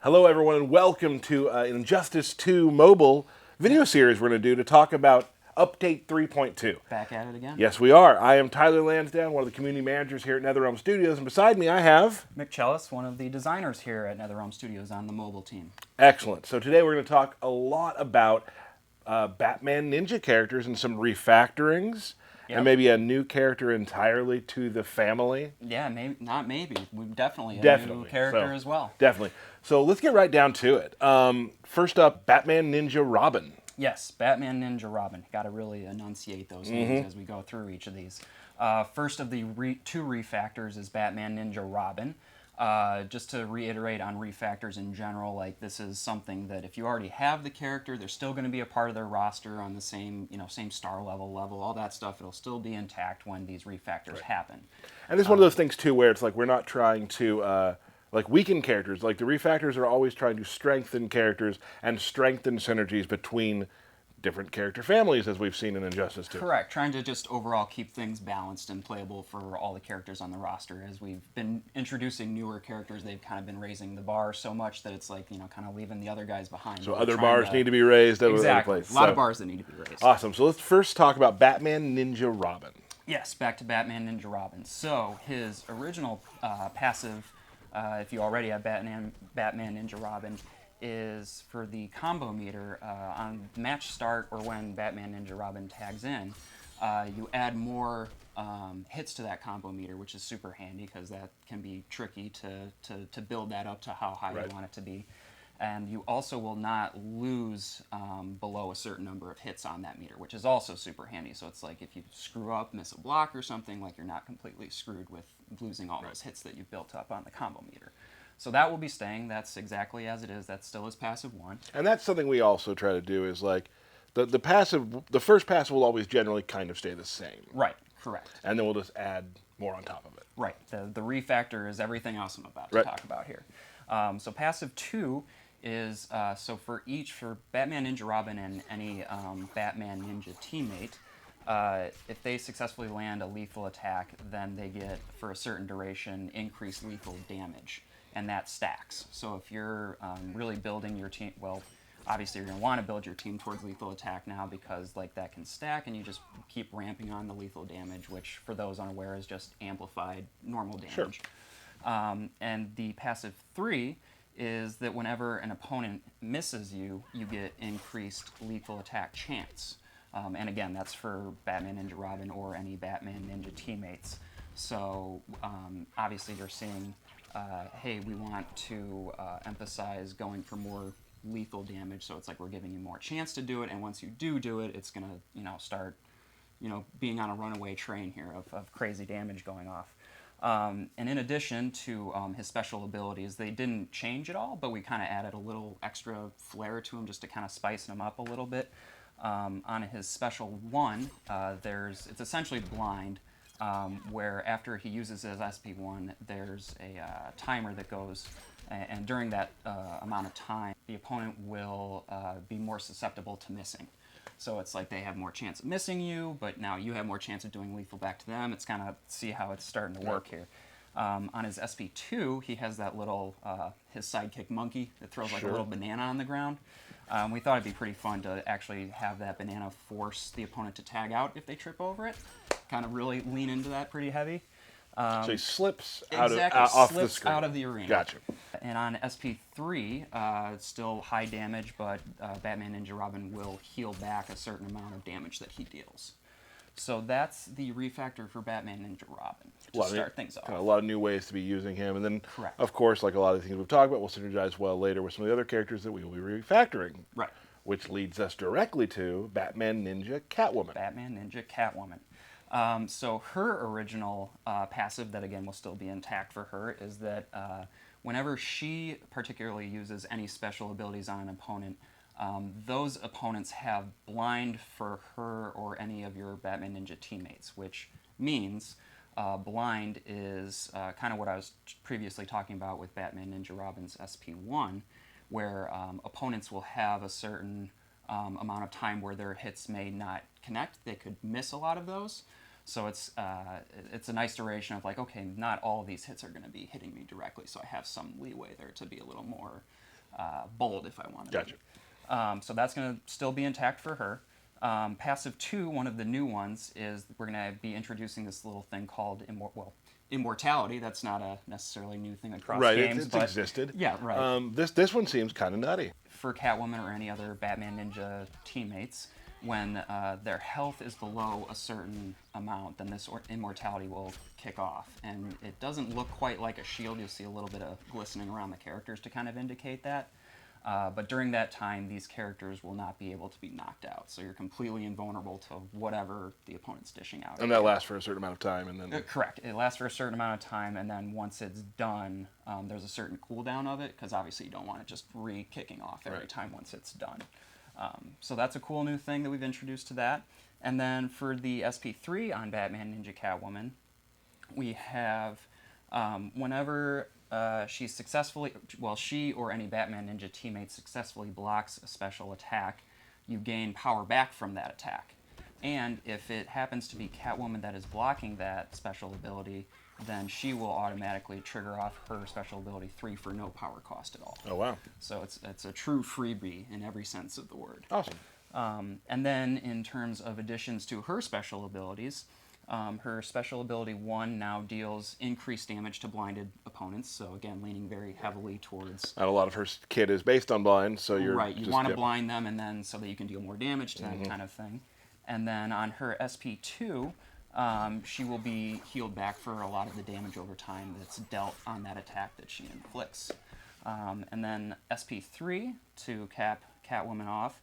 Hello, everyone, and welcome to Injustice 2 mobile video series we're going to do to talk about Update 3.2. Back at it again. Yes, we are. I am Tyler Lansdowne, one of the community managers here at NetherRealm Studios, and beside me I have... Mick Chellis, one of the designers here at NetherRealm Studios on the mobile team. Excellent. So today we're going to talk a lot about Batman Ninja characters and some refactorings, and maybe a new character entirely to the family. Yeah, maybe not maybe. We definitely Definitely. New character as well. Definitely. So let's get right down to it. First up, Batman Ninja Robin. Yes, Batman Ninja Robin. Got to really enunciate those names as we go through each of these. First of the two refactors is Batman Ninja Robin. Just to reiterate on refactors in general, like this is something that if you already have the character, they're still going to be a part of their roster on the same, same star level, all that stuff. It'll still be intact when these refactors happen. And this is one of those things too, where it's like we're not trying to weaken characters. Like the refactors are always trying to strengthen characters and strengthen synergies between different character families, as we've seen in Injustice 2. Correct. Trying to just overall keep things balanced and playable for all the characters on the roster. As we've been introducing newer characters, they've kind of been raising the bar so much that it's like, kind of leaving the other guys behind. So other bars need to be raised over the place. A lot of bars that need to be raised. Awesome. So let's first talk about Batman Ninja Robin. Yes, back to Batman Ninja Robin. So his original passive, if you already have Batman Ninja Robin, is for the combo meter on match start or when Batman Ninja Robin tags in, you add more hits to that combo meter, which is super handy because that can be tricky to build that up to how high you want it to be. And you also will not lose below a certain number of hits on that meter, which is also super handy. So it's like if you screw up, miss a block or something, like you're not completely screwed with losing all those hits that you've built up on the combo meter. So that will be staying. That's exactly as it is. That's still his passive 1. And that's something we also try to do is like the first passive will always generally kind of stay the same. Right, correct. And then we'll just add more on top of it. Right. The refactor is everything else I'm about to talk about here. So passive 2 is, for Batman Ninja Robin and any Batman Ninja teammate, if they successfully land a lethal attack, then they get, for a certain duration, increased lethal damage. And that stacks. So if you're really building your team, well, obviously you're going to want to build your team towards lethal attack now because like that can stack and you just keep ramping on the lethal damage, which for those unaware is just amplified normal damage. Sure. And the passive 3 is that whenever an opponent misses you, you get increased lethal attack chance. And again, that's for Batman Ninja Robin or any Batman Ninja teammates. So obviously you're seeing hey, we want to emphasize going for more lethal damage, so it's like we're giving you more chance to do it, and once you do it, it's going to, start, being on a runaway train here of crazy damage going off. And in addition to his special abilities, they didn't change at all, but we kind of added a little extra flair to him just to kind of spice him up a little bit. On his special 1, it's essentially blind, where after he uses his SP1, there's a timer that goes, and during that amount of time, the opponent will be more susceptible to missing. So it's like they have more chance of missing you, but now you have more chance of doing lethal back to them. It's kind of see how it's starting to work here. On his SP2, he has that little, his sidekick monkey that throws like a little banana on the ground. We thought it'd be pretty fun to actually have that banana force the opponent to tag out if they trip over it. Kind of really lean into that pretty heavy. So he slips off the screen. Out of the arena. Gotcha. And on SP3, it's still high damage, but Batman Ninja Robin will heal back a certain amount of damage that he deals. So that's the refactor for Batman Ninja Robin to start things off. A lot of new ways to be using him. And then, Correct. Of course, like a lot of the things we've talked about, we'll synergize well later with some of the other characters that we will be refactoring. Right. Which leads us directly to Batman Ninja Catwoman. Batman Ninja Catwoman. So her original passive, that again will still be intact for her, is that whenever she particularly uses any special abilities on an opponent, those opponents have blind for her or any of your Batman Ninja teammates, which means blind is kind of what I was previously talking about with Batman Ninja Robin's SP1, where opponents will have a certain amount of time where their hits may not connect. They could miss a lot of those. So it's a nice duration of like, okay, not all of these hits are going to be hitting me directly, so I have some leeway there to be a little more bold if I want to. Gotcha. So that's going to still be intact for her. Passive 2, one of the new ones, is we're going to be introducing this little thing called immortality. That's not a necessarily new thing across Right, games. it's but existed. Yeah, right. This one seems kind of nutty. For Catwoman or any other Batman Ninja teammates, when their health is below a certain amount, then this immortality will kick off. And it doesn't look quite like a shield. You'll see a little bit of glistening around the characters to kind of indicate that. But during that time, these characters will not be able to be knocked out. So you're completely invulnerable to whatever the opponent's dishing out. And that lasts for a certain amount of time, and then Correct. It lasts for a certain amount of time, and then once it's done, there's a certain cooldown of it, because obviously you don't want it just re-kicking off every time once it's done. So that's a cool new thing that we've introduced to that. And then for the SP3 on Batman Ninja Catwoman, we have whenever she or any Batman Ninja teammate successfully blocks a special attack, you gain power back from that attack. And if it happens to be Catwoman that is blocking that special ability, then she will automatically trigger off her special ability 3 for no power cost at all. oh wow, So it's a true freebie in every sense of the word. awesome. And then in terms of additions to her special abilities, her special ability 1 now deals increased damage to blinded opponents. So again, leaning very heavily towards... And a lot of her kit is based on blind, so you're right. You just, want to blind them, and then so that you can deal more damage to them, kind of thing. And then on her SP2, she will be healed back for a lot of the damage over time that's dealt on that attack that she inflicts. And then SP3, to cap Catwoman off,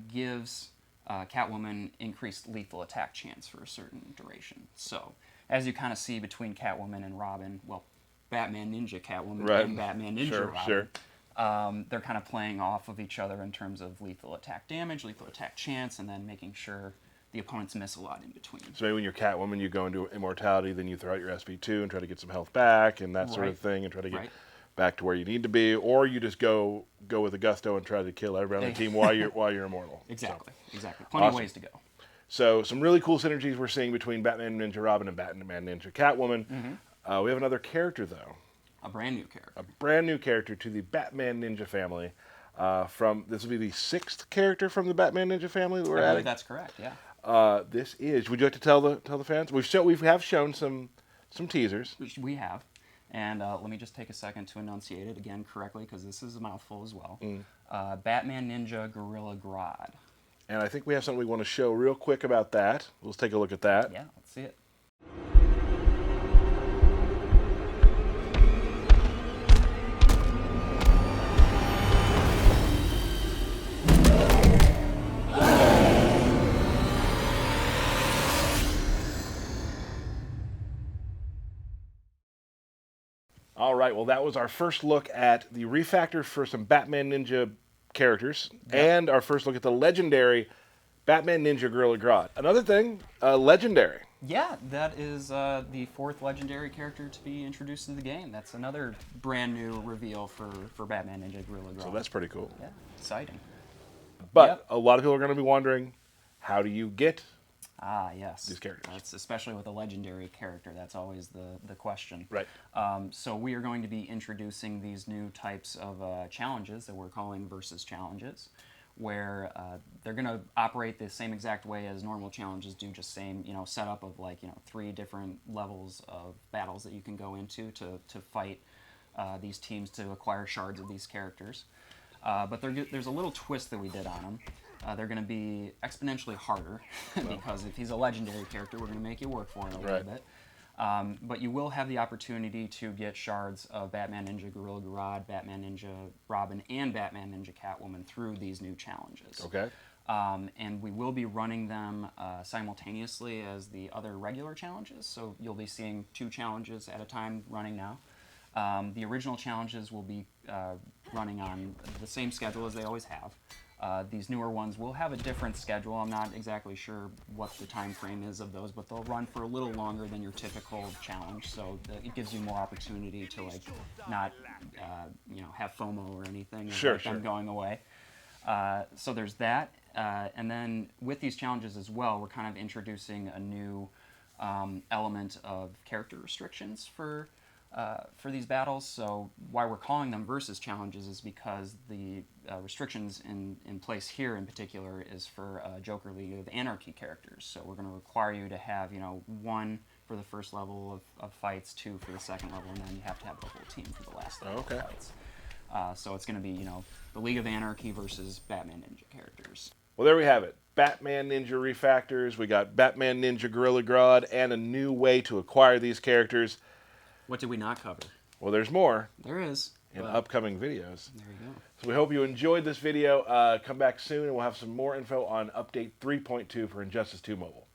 gives Catwoman increased lethal attack chance for a certain duration. So, as you kind of see between Catwoman and Robin, well, Batman Ninja Catwoman and Batman Ninja Robin, they're kind of playing off of each other in terms of lethal attack damage, lethal attack chance, and then making sure the opponents miss a lot in between. So maybe when you're Catwoman, you go into immortality, then you throw out your SP2 and try to get some health back and that sort of thing, and try to get back to where you need to be, or you just go with a gusto and try to kill everyone on the team while you're immortal. Exactly. Plenty of ways to go. So some really cool synergies we're seeing between Batman Ninja Robin and Batman Ninja Catwoman. We have another character though. A brand new character. A brand new character to the Batman Ninja family. This will be the 6th character from the Batman Ninja family that we're adding. That's correct. Yeah. This is. Would you like to tell the fans? We have shown some teasers. We have, and let me just take a second to enunciate it again correctly, because this is a mouthful as well. Batman Ninja Gorilla Grodd. And I think we have something we want to show real quick about that. Let's take a look at that. Yeah, let's see it. All right, well, that was our first look at the refactor for some Batman Ninja characters, and our first look at the legendary Batman Ninja Gorilla Grodd. Another thing, legendary. Yeah, that is the 4th legendary character to be introduced in the game. That's another brand new reveal for Batman Ninja Gorilla Grodd. So that's pretty cool. Yeah, exciting. But a lot of people are going to be wondering, how do you get yes. these characters? That's especially with a legendary character. That's always the question. Right. So we are going to be introducing these new types of challenges that we're calling versus challenges, where they're going to operate the same exact way as normal challenges do, just same setup of 3 different levels of battles that you can go into to fight these teams to acquire shards of these characters. But there's a little twist that we did on them. They're going to be exponentially harder because if he's a legendary character, we're going to make you work for it a little bit. But you will have the opportunity to get shards of Batman Ninja Gorilla Grodd, Batman Ninja Robin, and Batman Ninja Catwoman through these new challenges. Okay. And we will be running them simultaneously as the other regular challenges. So you'll be seeing 2 challenges at a time running now. The original challenges will be running on the same schedule as they always have. These newer ones will have a different schedule. I'm not exactly sure what the time frame is of those, but they'll run for a little longer than your typical challenge, so it gives you more opportunity to not have FOMO or anything about them going away. So there's that, and then with these challenges as well, we're kind of introducing a new element of character restrictions for for these battles. So why we're calling them versus challenges is because the restrictions in place here in particular is for Joker League of Anarchy characters. So we're going to require you to have, 1 for the first level of fights, 2 for the second level, and then you have to have the whole team for the last level of fights. So it's going to be, the League of Anarchy versus Batman Ninja characters. Well, there we have it. Batman Ninja refactors. We got Batman Ninja Gorilla Grodd and a new way to acquire these characters. What did we not cover? Well, there's more. There is. In upcoming videos. There you go. So we hope you enjoyed this video. Come back soon and we'll have some more info on Update 3.2 for Injustice 2 Mobile.